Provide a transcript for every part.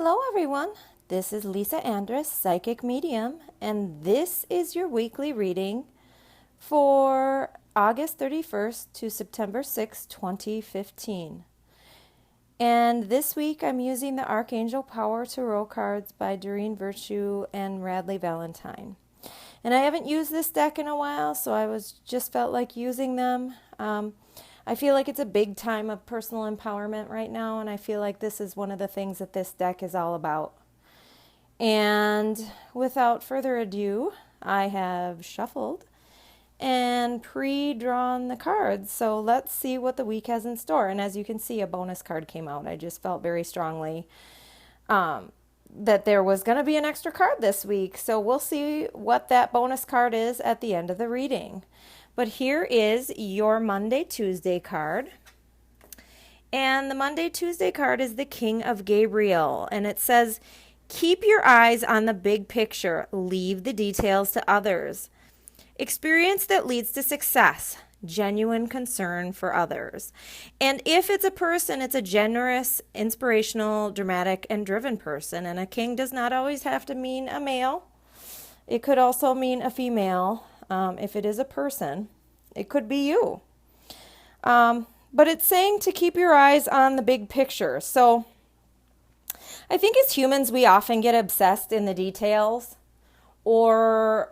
Hello, everyone. This is Lisa Andrus, Psychic Medium, and this is your weekly reading for August 31st to September 6th, 2015. And this week I'm using the Archangel Power Tarot cards by Doreen Virtue and Radleigh Valentine. And I haven't used this deck in a while, so just felt like using them. I feel like it's a big time of personal empowerment right now, and I feel like this is one of the things that this deck is all about. And without further ado, I have shuffled and pre-drawn the cards. So let's see what the week has in store. And as you can see, a bonus card came out. I just felt very strongly that there was going to be an extra card this week. So we'll see what that bonus card is at the end of the reading. But here is your Monday, Tuesday card. And the Monday, Tuesday card is the King of Gabriel. And it says, keep your eyes on the big picture. Leave the details to others. Experience that leads to success. Genuine concern for others. And if it's a person, it's a generous, inspirational, dramatic, and driven person. And a king does not always have to mean a male. It could also mean a female. If it is a person, it could be you. But it's saying to keep your eyes on the big picture. So I think as humans, we often get obsessed in the details. Or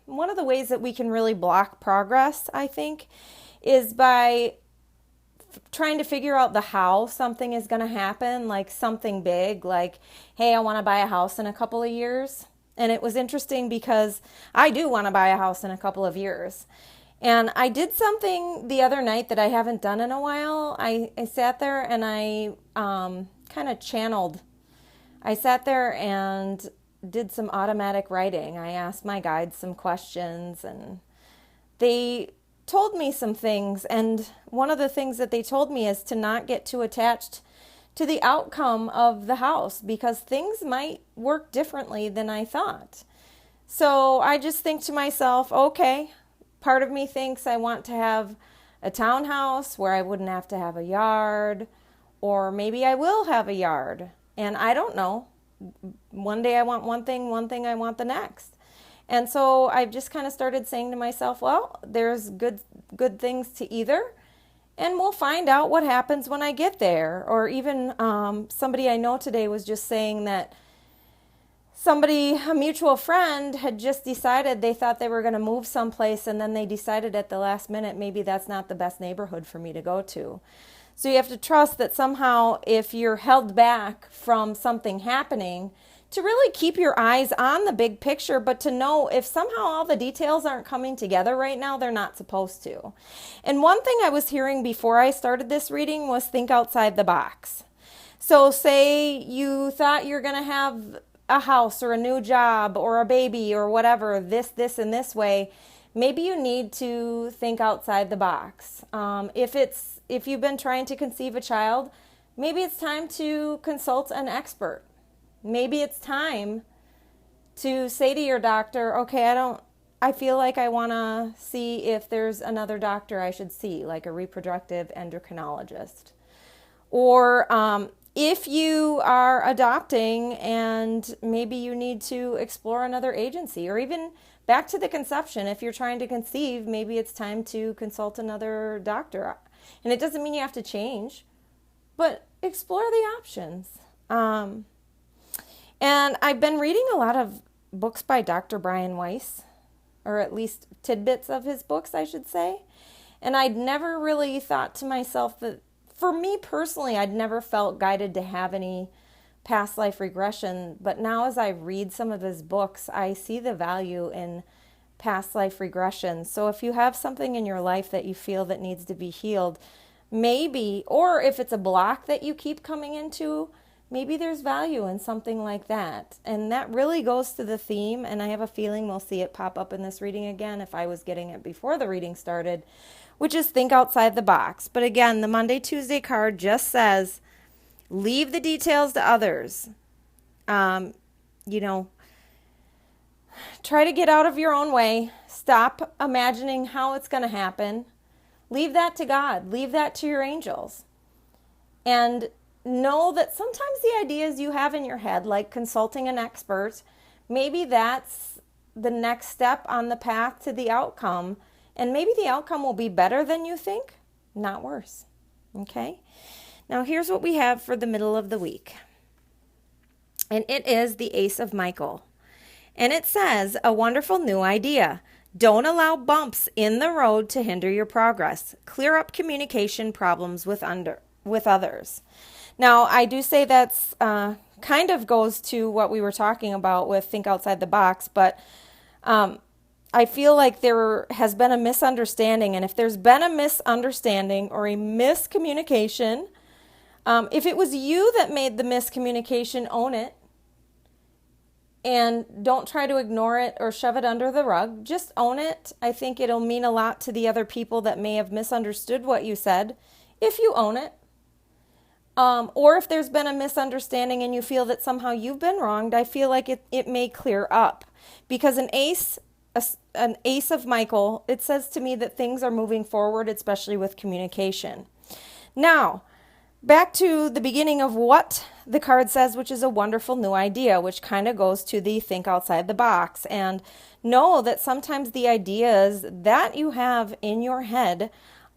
one of the ways that we can really block progress, I think, is by trying to figure out the how something is going to happen, like something big, like, hey, I want to buy a house in a couple of years. And it was interesting because I do want to buy a house in a couple of years. And I did something the other night that I haven't done in a while. I sat there and I kind of channeled. I sat there and did some automatic writing. I asked my guides some questions and they told me some things. And one of the things that they told me is to not get too attached to the outcome of the house because things might work differently than I thought. So I just think to myself, okay, part of me thinks I want to have a townhouse where I wouldn't have to have a yard, or maybe I will have a yard. And I don't know. One day I want one thing I want the next. And so I've just kind of started saying to myself, well, there's good things to either. And we'll find out what happens when I get there. Or even somebody I know today was just saying that a mutual friend, had just decided they thought they were going to move someplace, and then they decided at the last minute, maybe that's not the best neighborhood for me to go to. So you have to trust that somehow if you're held back from something happening, to really keep your eyes on the big picture, but to know if somehow all the details aren't coming together right now, they're not supposed to. And one thing I was hearing before I started this reading was think outside the box. So say you thought you're going to have a house or a new job or a baby or whatever, this, and this way, maybe you need to think outside the box. If you've been trying to conceive a child, maybe it's time to consult an expert. Maybe it's time to say to your doctor, okay, I feel like I want to see if there's another doctor I should see, like a reproductive endocrinologist. Or if you are adopting and maybe you need to explore another agency, or even back to the conception, if you're trying to conceive, maybe it's time to consult another doctor. And it doesn't mean you have to change, but explore the options. And I've been reading a lot of books by Dr. Brian Weiss, or at least tidbits of his books, I should say. And I'd never really thought to myself that, for me personally, I'd never felt guided to have any past life regression. But now as I read some of his books, I see the value in past life regression. So if you have something in your life that you feel that needs to be healed, maybe, or if it's a block that you keep coming into, maybe there's value in something like that. And that really goes to the theme, and I have a feeling we'll see it pop up in this reading again if I was getting it before the reading started, which is think outside the box. But again, the Monday, Tuesday card just says, leave the details to others. Try to get out of your own way. Stop imagining how it's going to happen. Leave that to God. Leave that to your angels. And know that sometimes the ideas you have in your head, like consulting an expert, maybe that's the next step on the path to the outcome. And maybe the outcome will be better than you think, not worse. Okay? Now, here's what we have for the middle of the week. And it is the Ace of Michael. And it says, a wonderful new idea. Don't allow bumps in the road to hinder your progress. Clear up communication problems with others. Now, I do say that's kind of goes to what we were talking about with Think Outside the Box, but I feel like there has been a misunderstanding. And if there's been a misunderstanding or a miscommunication, if it was you that made the miscommunication, own it. And don't try to ignore it or shove it under the rug. Just own it. I think it'll mean a lot to the other people that may have misunderstood what you said if you own it. Or if there's been a misunderstanding and you feel that somehow you've been wronged, I feel like it may clear up. Because an ace of Michael, it says to me that things are moving forward, especially with communication. Now, back to the beginning of what the card says, which is a wonderful new idea, which kind of goes to the think outside the box. And know that sometimes the ideas that you have in your head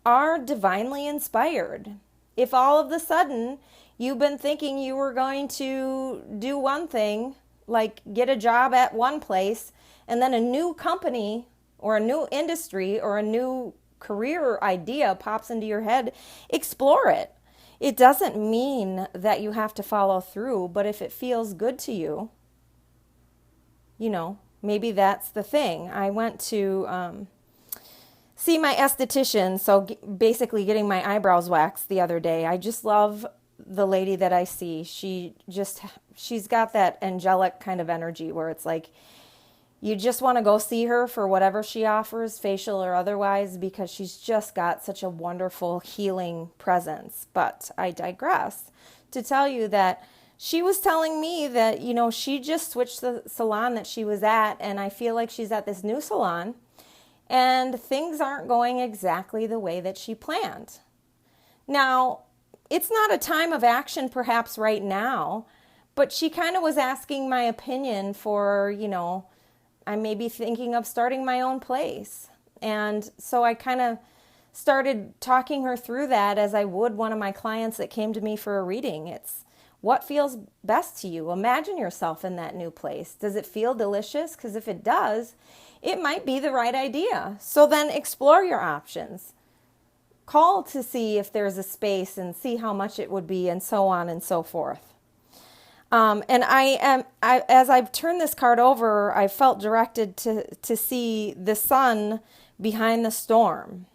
are divinely inspired. If all of a sudden you've been thinking you were going to do one thing, like get a job at one place, and then a new company or a new industry or a new career idea pops into your head, explore it. It doesn't mean that you have to follow through, but if it feels good to you, maybe that's the thing. I went to see my esthetician, so basically getting my eyebrows waxed the other day. I just love the lady that I see. She's got that angelic kind of energy where it's like you just want to go see her for whatever she offers, facial or otherwise, because she's just got such a wonderful healing presence. But I digress to tell you that she was telling me that, she just switched the salon that she was at, and I feel like she's at this new salon, and things aren't going exactly the way that she planned. Now, it's not a time of action perhaps right now, but she kind of was asking my opinion for, I may be thinking of starting my own place. And so I kind of started talking her through that as I would one of my clients that came to me for a reading. It's what feels best to you. Imagine yourself in that new place. Does it feel delicious? Because if it does, it might be the right idea. So then explore your options. Call to see if there's a space and see how much it would be and so on and so forth. And as I've turned this card over, I felt directed to see the sun behind the storm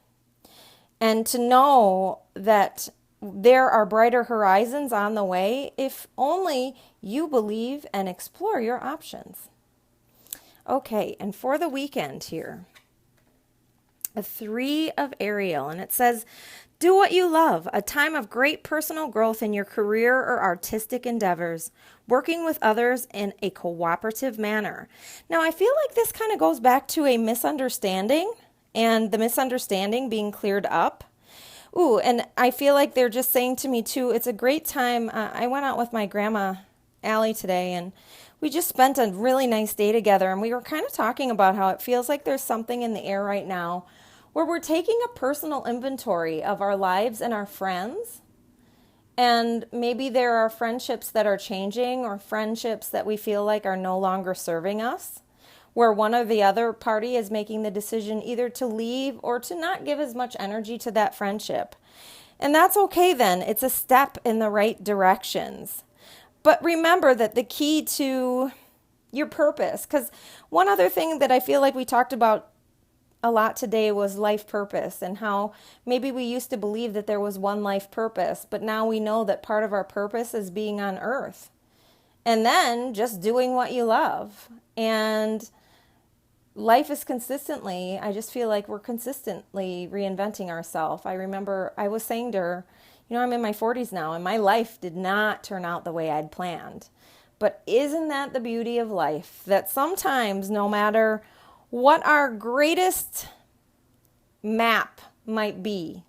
and to know that there are brighter horizons on the way if only you believe and explore your options. Okay, and for the weekend here, a 3 of Ariel, and it says, do what you love, a time of great personal growth in your career or artistic endeavors, working with others in a cooperative manner. Now, I feel like this kind of goes back to a misunderstanding and the misunderstanding being cleared up. Ooh, and I feel like they're just saying to me, too, it's a great time. I went out with my grandma, Allie, today, and we just spent a really nice day together, and we were kind of talking about how it feels like there's something in the air right now where we're taking a personal inventory of our lives and our friends. And maybe there are friendships that are changing or friendships that we feel like are no longer serving us, where one or the other party is making the decision either to leave or to not give as much energy to that friendship. And that's okay then. It's a step in the right directions. But remember that the key to your purpose, because one other thing that I feel like we talked about a lot today was life purpose, and how maybe we used to believe that there was one life purpose, but now we know that part of our purpose is being on earth and then just doing what you love. And life is constantly, I just feel like we're consistently reinventing ourselves. I remember I was saying to her, I'm in my 40s now and my life did not turn out the way I'd planned. But isn't that the beauty of life? That sometimes, no matter what our greatest map might be,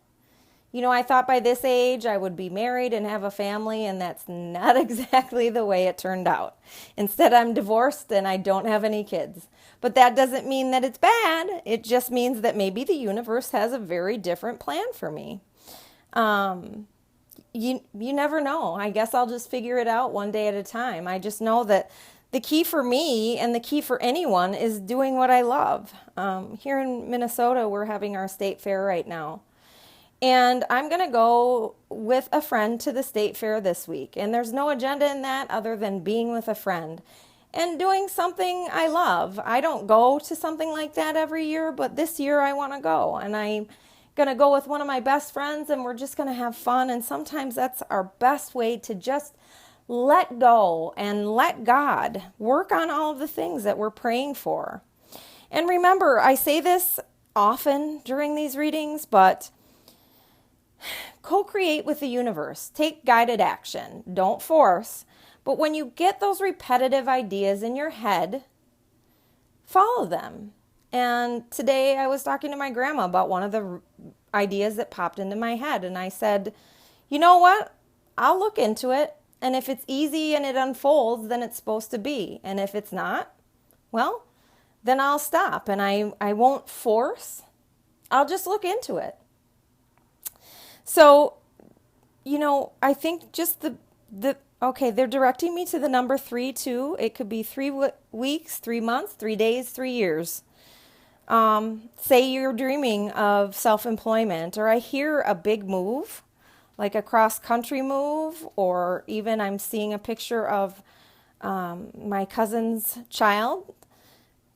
I thought by this age I would be married and have a family, and that's not exactly the way it turned out. Instead, I'm divorced and I don't have any kids. But that doesn't mean that it's bad. It just means that maybe the universe has a very different plan for me. Um, you never know. I guess I'll just figure it out one day at a time. I just know that the key for me and the key for anyone is doing what I love. Here in Minnesota, we're having our state fair right now. And I'm going to go with a friend to the state fair this week. And there's no agenda in that other than being with a friend and doing something I love. I don't go to something like that every year, but this year I want to go. And I'm going to go with one of my best friends, and we're just going to have fun. And sometimes that's our best way to just let go and let God work on all of the things that we're praying for. And remember, I say this often during these readings, but co-create with the universe. Take guided action. Don't force. But when you get those repetitive ideas in your head, follow them. And today I was talking to my grandma about one of the ideas that popped into my head. And I said, you know what? I'll look into it. And if it's easy and it unfolds, then it's supposed to be. And if it's not, well, then I'll stop. And I won't force. I'll just look into it. So, I think just okay, they're directing me to the number 3 too. It could be 3 weeks, 3 months, 3 days, 3 years. Say you're dreaming of self-employment, or I hear a big move, like a cross-country move, or even I'm seeing a picture of my cousin's child,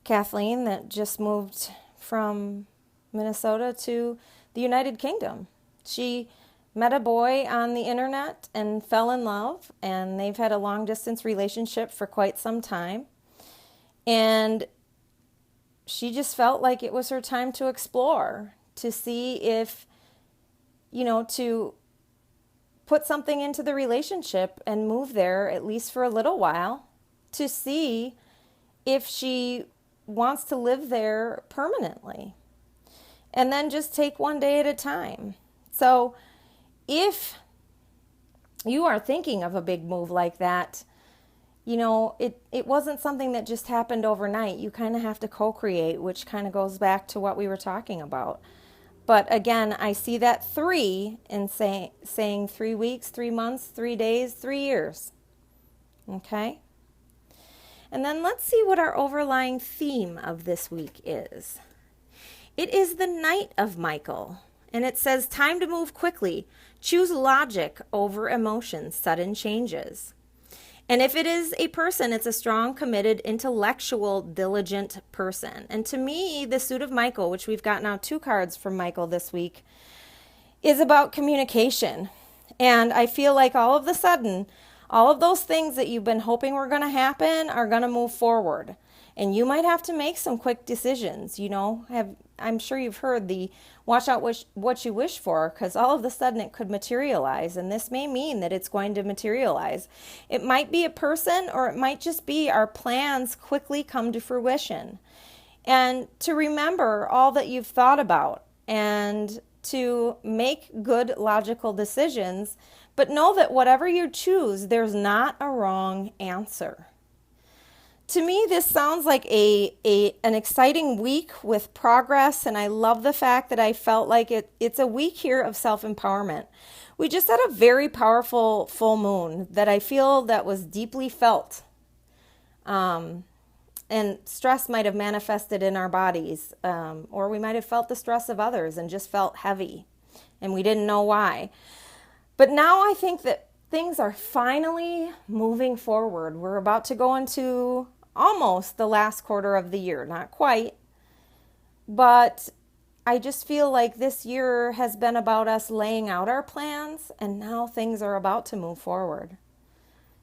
Kathleen, that just moved from Minnesota to the United Kingdom. She met a boy on the internet and fell in love, and they've had a long-distance relationship for quite some time. And she just felt like it was her time to explore, to see if, to put something into the relationship and move there, at least for a little while, to see if she wants to live there permanently. And then just take one day at a time. So if you are thinking of a big move like that, it wasn't something that just happened overnight. You kind of have to co-create, which kind of goes back to what we were talking about. But again, I see that 3 in saying 3 weeks, 3 months, 3 days, 3 years. Okay? And then let's see what our overlying theme of this week is. It is the Knight of Michael. And it says, time to move quickly. Choose logic over emotions, sudden changes. And if it is a person, it's a strong, committed, intellectual, diligent person. And to me, the suit of Michael, which we've got now 2 cards from Michael this week, is about communication. And I feel like all of a sudden, all of those things that you've been hoping were going to happen are going to move forward. And you might have to make some quick decisions. I'm sure you've heard the watch out what you wish for, because all of a sudden it could materialize. And this may mean that it's going to materialize. It might be a person, or it might just be our plans quickly come to fruition. And to remember all that you've thought about and to make good logical decisions, but know that whatever you choose, there's not a wrong answer. To me, this sounds like an exciting week with progress, and I love the fact that I felt like it's a week here of self-empowerment. We just had a very powerful full moon that I feel that was deeply felt. And stress might have manifested in our bodies, or we might have felt the stress of others and just felt heavy, and we didn't know why. But now I think that things are finally moving forward. We're about to go into almost the last quarter of the year. Not quite, but I just feel like this year has been about us laying out our plans, and now things are about to move forward.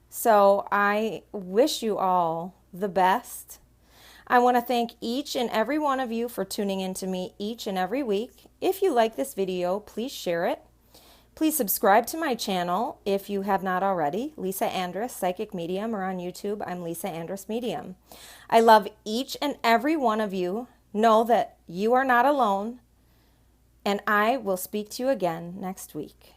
So I wish you all the best. I want to thank each and every one of you for tuning in to me each and every week. If you like this video, please share it. Please subscribe to my channel if you have not already. Lisa Andrus, Psychic Medium, or on YouTube, I'm Lisa Andrus Medium. I love each and every one of you. Know that you are not alone. And I will speak to you again next week.